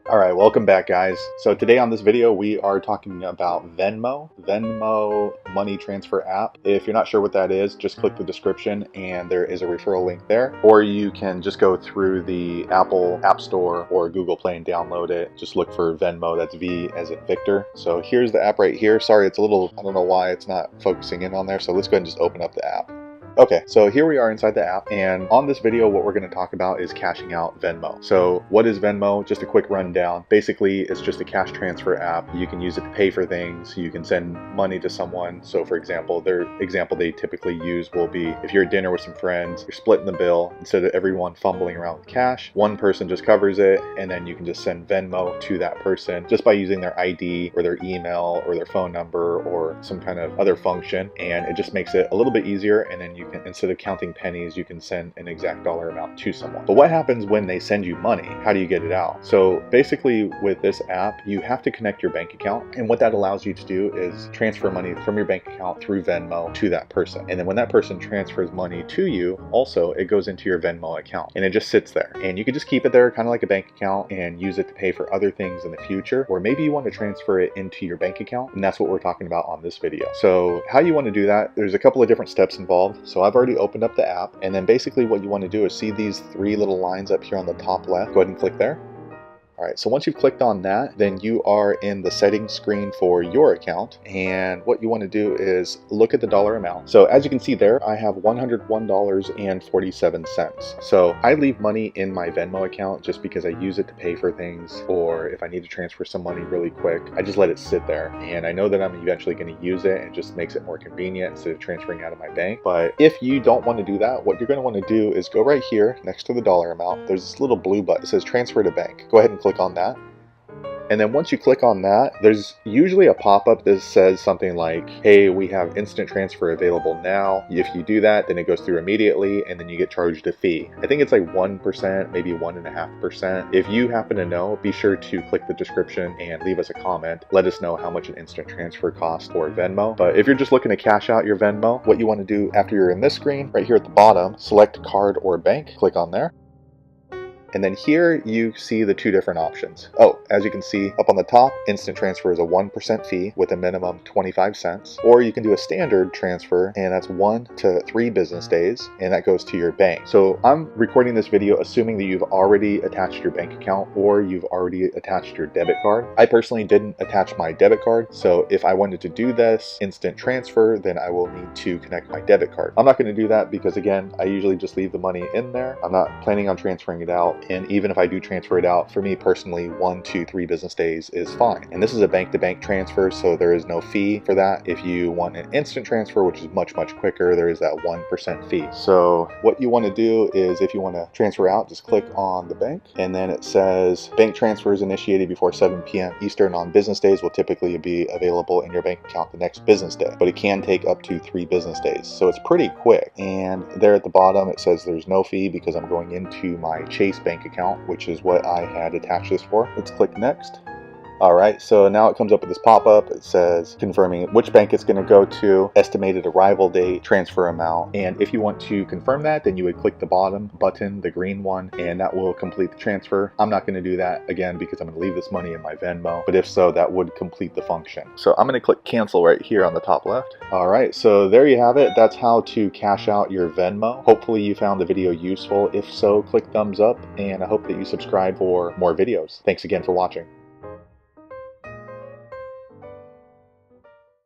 Alright, welcome back guys. So today on this video we are talking about Venmo money transfer app. If you're not sure what that is, just click the description and there is a referral link there. Or you can just go through the Apple App Store or Google Play and download it. Just look for Venmo, that's V as in Victor. So here's the app right here. Sorry, it's a little, I don't know why it's not focusing in on there. So let's go ahead and just open up the app. Okay, so here we are inside the app, and on this video what we're going to talk about is cashing out Venmo. So what is Venmo? Just a quick rundown. Basically, it's just a cash transfer app. You can use it to pay for things. You can send money to someone. So for example, their example they typically use will be if you're at dinner with some friends, you're splitting the bill. Instead of everyone fumbling around with cash, one person just covers it, and then you can just send Venmo to that person just by using their ID or their email or their phone number or some kind of other function, and it just makes it a little bit easier, and then you can, instead of counting pennies, you can send an exact dollar amount to someone. But what happens when they send you money? How do you get it out? So basically with this app, you have to connect your bank account, and what that allows you to do is transfer money from your bank account through Venmo to that person. And then when that person transfers money to you, also it goes into your Venmo account and it just sits there. And you can just keep it there kind of like a bank account and use it to pay for other things in the future, or maybe you want to transfer it into your bank account, and that's what we're talking about on this video. So how you want to do that, there's a couple of different steps involved. So I've already opened up the app, and then basically what you want to do is see these three little lines up here on the top left. Go ahead and click there. Alright, so once you've clicked on that, then you are in the settings screen for your account, and what you want to do is look at the dollar amount. So as you can see there, I have $101.47. So I leave money in my Venmo account just because I use it to pay for things, or if I need to transfer some money really quick, I just let it sit there. And I know that I'm eventually going to use it, and it just makes it more convenient instead of transferring out of my bank. But if you don't want to do that, what you're going to want to do is go right here next to the dollar amount. There's this little blue button. It says transfer to bank. Go ahead and click on that. And then once you click on that, there's usually a pop-up that says something like, hey, we have instant transfer available now. If you do that, then it goes through immediately, and then you get charged a fee. I think it's like 1%, maybe 1.5%. If you happen to know, be sure to click the description and leave us a comment. Let us know how much an instant transfer costs for Venmo. But if you're just looking to cash out your Venmo, what you want to do after you're in this screen, right here at the bottom, select card or bank, click on there. And then here you see the two different options. Oh, as you can see up on the top, instant transfer is a 1% fee with a minimum 25 cents. Or you can do a standard transfer, and that's 1 to 3 business days, and that goes to your bank. So I'm recording this video assuming that you've already attached your bank account or you've already attached your debit card. I personally didn't attach my debit card, so if I wanted to do this instant transfer, then I will need to connect my debit card. I'm not going to do that because, again, I usually just leave the money in there. I'm not planning on transferring it out. And even if I do transfer it out, for me personally, 1 to 3 business days is fine. And this is a bank-to-bank transfer, so there is no fee for that. If you want an instant transfer, which is much, much quicker, there is that 1% fee. So what you want to do is, if you want to transfer out, just click on the bank, and then it says bank transfers initiated before 7 p.m. Eastern on business days will typically be available in your bank account the next business day, but it can take up to 3 business days. So it's pretty quick. And there at the bottom, it says there's no fee because I'm going into my Chase bank account, which is what I had attached this for. Let's click next. Alright, so now it comes up with this pop-up. It says confirming which bank it's going to go to, estimated arrival date, transfer amount, and if you want to confirm that, then you would click the bottom button, the green one, and that will complete the transfer. I'm not going to do that again because I'm going to leave this money in my Venmo, but if so, that would complete the function. So I'm going to click cancel right here on the top left. Alright, so there you have it. That's how to cash out your Venmo. Hopefully you found the video useful. If so, click thumbs up, and I hope that you subscribe for more videos. Thanks again for watching.